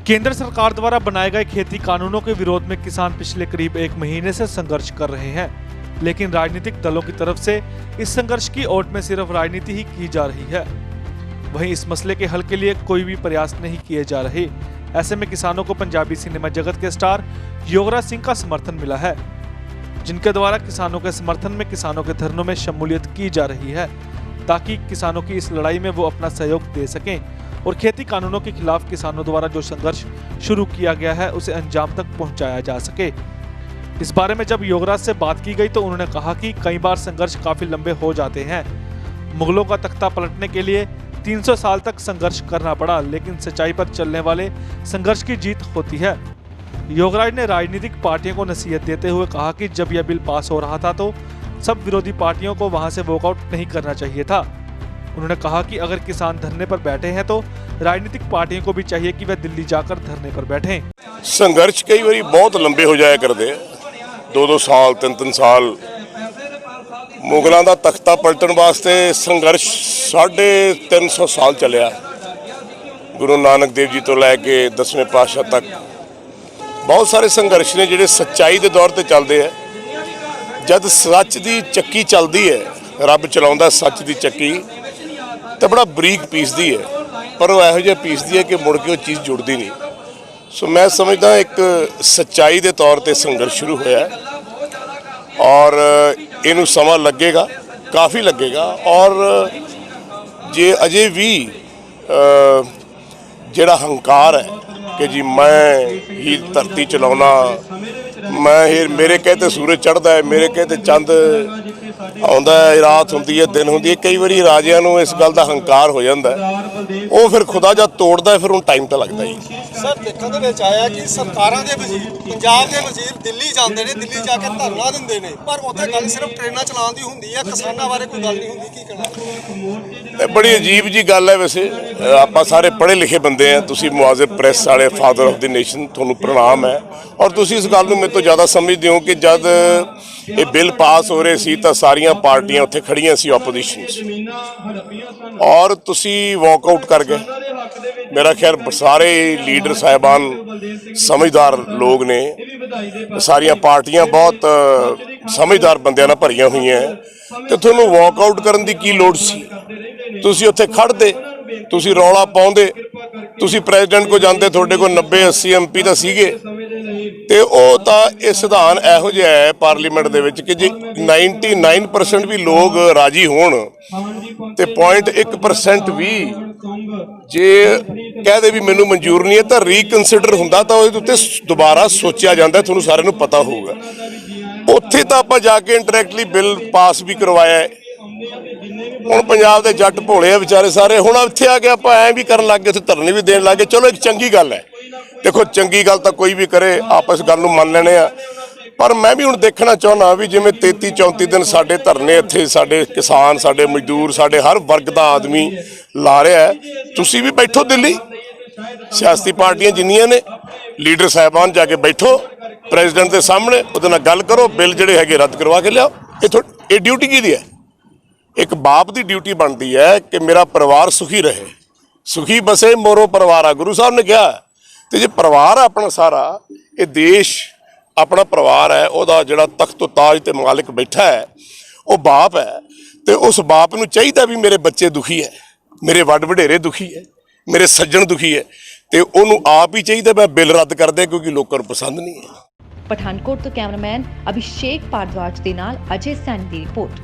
केंद्र सरकार द्वारा बनाए गए खेती कानूनों के विरोध में किसान पिछले करीब 1 महीने से संघर्ष कर रहे हैं, लेकिन राजनीतिक दलों की तरफ से इस संघर्ष की ओट में सिर्फ राजनीति ही की जा रही है। वहीं इस मसले के हल के लिए कोई भी प्रयास नहीं किए जा रहे। ऐसे में किसानों को पंजाबी सिनेमा जगत के स्टार योगराज सिंह का समर्थन मिला है, जिनके द्वारा किसानों के समर्थन में किसानों के धरनों में शमूलियत की जा रही है, ताकि किसानों की इस लड़ाई में वो अपना सहयोग दे सकें और खेती कानूनों के खिलाफ किसानों द्वारा जो संघर्ष शुरू किया गया है उसे अंजाम तक पहुंचाया जा सके। इस बारे में जब योगराज से बात की गई तो उन्होंने कहा कि कई बार संघर्ष काफी लंबे हो जाते हैं। मुगलों का तख्ता पलटने के लिए 300 साल तक संघर्ष करना पड़ा, लेकिन सच्चाई पर चलने वाले संघर्ष की जीत होती है। योगराज ने राजनीतिक पार्टियों को नसीहत देते हुए कहा कि जब यह बिल पास हो रहा था तो सब विरोधी पार्टियों को वहां से वॉकआउट नहीं करना चाहिए था। उन्होंने कहा कि अगर किसान धरने पर बैठे हैं तो राजनीतिक पार्टियों को भी चाहिए कि वह दिल्ली जाकर धरने पर बैठें। संघर्ष कई बार बहुत लंबे हो जाया करते, 2-2 साल 3-3 साल। मुगलों का तख्ता पलटन वास्ते संघर्ष 350 साल चलिया, गुरु नानक देव जी तो लैके 10वें पातशाह तक बहुत सारे संघर्ष ने जिहड़े सच्चाई के दौर पर चलते हैं। जब सच की चक्की चलती है, रब चलाउंदा सच की चक्की, तो बड़ा बरीक पीसदी है, पर वो यहो जिहा पीसदी है कि मुड़ के वो चीज़ जुड़ती नहीं। सो मैं समझदा एक सच्चाई के तौर पर संघर्ष शुरू होया और इनू समा लगेगा, काफ़ी लगेगा। और जे अजे भी जिहड़ा हंकार है कि जी मैं ही धरती चलाउना, मैं ही, मेरे कहते सूरज चढ़ता है, मेरे कहते चंद आउंदा है, रात होंदी है, दिन होंदी है। कई बारी राजियां नूं इस गल दा हंकार हो जाता है, वो फिर खुदा जब तोड़ता है फिर उन्हें टाइम तो लगता ही। सर देखने दे विच आया कि सरकारां दे वजीर पंजाब दे वजीर दिल्ली जाते हैं, दिल्ली जाके धरना दिंदे ने, पर उत्थे गल सिर्फ ट्रेनां चलाउण दी हुंदी है, किसानां बारे कोई गल नहीं हुंदी। की कहना? बड़ी अजीब जी गल है। वैसे आपां सारे पढ़े लिखे बंदे हैं, तुसीं मुआज़िब प्रेस वाले, फादर ऑफ द नेशन, तुहानूं प्रणाम है। और तुसीं इस गल नूं मेरे तो ज़्यादा समझदे हो कि जब ये बिल पास हो रहे सी तो सारियां पार्टियां उत्थे खड़ियां सी ओपोजिशन च, और तुसीं वॉकआउट कर गए। मेरा ख्याल सारे लीडर साहिबान समझदार लोग ने, सारियां पार्टियां बहुत समझदार बंदियां नाल भरियां हुई हैं, तो तुहानूं वॉकआउट करन दी की लोड़ सी? तुसीं उत्थे खड़दे, तुसीं रौला पाउंदे, तुसीं प्रेजिडेंट को जाते, तुहाडे कोल 90-80 MP तो सीगे, ते ਉਹ ਤਾਂ ਇਹ ਸਿਧਾਨ ਇਹੋ ਜਿਹਾ ਹੈ ਪਾਰਲੀਮੈਂਟ ਦੇ ਵਿੱਚ ਕਿ ਜੇ 99% ਵੀ ਲੋਕ ਰਾਜੀ ਹੋਣ ਤੇ 0.1% ਵੀ ਜੇ ਕਹਦੇ ਵੀ ਮੈਨੂੰ ਮਨਜ਼ੂਰ ਨਹੀਂ ਹੈ ਤਾਂ ਰੀਕਨਸੀਡਰ ਹੁੰਦਾ, ਤਾਂ ਉਹਦੇ ਉੱਤੇ ਦੁਬਾਰਾ ਸੋਚਿਆ ਜਾਂਦਾ। ਤੁਹਾਨੂੰ ਸਾਰਿਆਂ ਨੂੰ ਪਤਾ ਹੋਊਗਾ। ਉੱਥੇ ਤਾਂ ਆਪਾਂ ਜਾ ਕੇ ਇੰਟਰੈਕਟਲੀ ਬਿੱਲ ਪਾਸ ਵੀ ਕਰਵਾਇਆ ਹੈ। ਹੁਣ ਪੰਜਾਬ ਦੇ ਜੱਟ ਭੋਲੇ ਆ ਵਿਚਾਰੇ ਸਾਰੇ, ਹੁਣ ਇੱਥੇ ਆ ਕੇ ਆਪਾਂ ਐਂ ਵੀ ਕਰਨ ਲੱਗ ਗਏ, ਉੱਥੇ ਧਰਨੇ ਵੀ ਦੇਣ ਲੱਗ ਗਏ। ਚਲੋ ਇੱਕ ਚੰਗੀ ਗੱਲ ਹੈ, देखो चंगी गल तो कोई भी करे, आप इस गल नूं मान लेने आ, पर मैं भी हुण देखना चाहुंदा भी जिवें 33-34 दिन साडे धरने इत्थे साडे किसान, साडे मजदूर, साडे हर वर्ग का आदमी ला रहा है। तुसीं भी बैठो दिल्ली, सियासी पार्टियां जिन्नियां ने, लीडर साहिबान जाके बैठो प्रेजिडेंट के सामने, उहदे नाल गल करो, बिल जिहड़े हैगे रद्द करवा के लियाओ। ये ड्यूटी किहदी है? एक बाप की ड्यूटी बनती है कि मेरा परिवार सुखी रहे, सुखी बसे मोरो परिवार आ, गुरु साहब ने कहा। तो जो परिवार है अपना सारा, ये देश अपना परिवार है, वह जो तख्त ताज ते मालिक बैठा है वो बाप है। तो उस बाप नूं चाहिए भी मेरे बच्चे दुखी है, मेरे वड वडेरे दुखी है, मेरे सज्जन दुखी है, तो उन्होंने आप ही चाहिए मैं बिल रद्द कर दे क्योंकि लोगों को पसंद नहीं है। पठानकोट तो कैमरामैन अभिषेक भारद्वाज के नाल अजय सैनी की रिपोर्ट।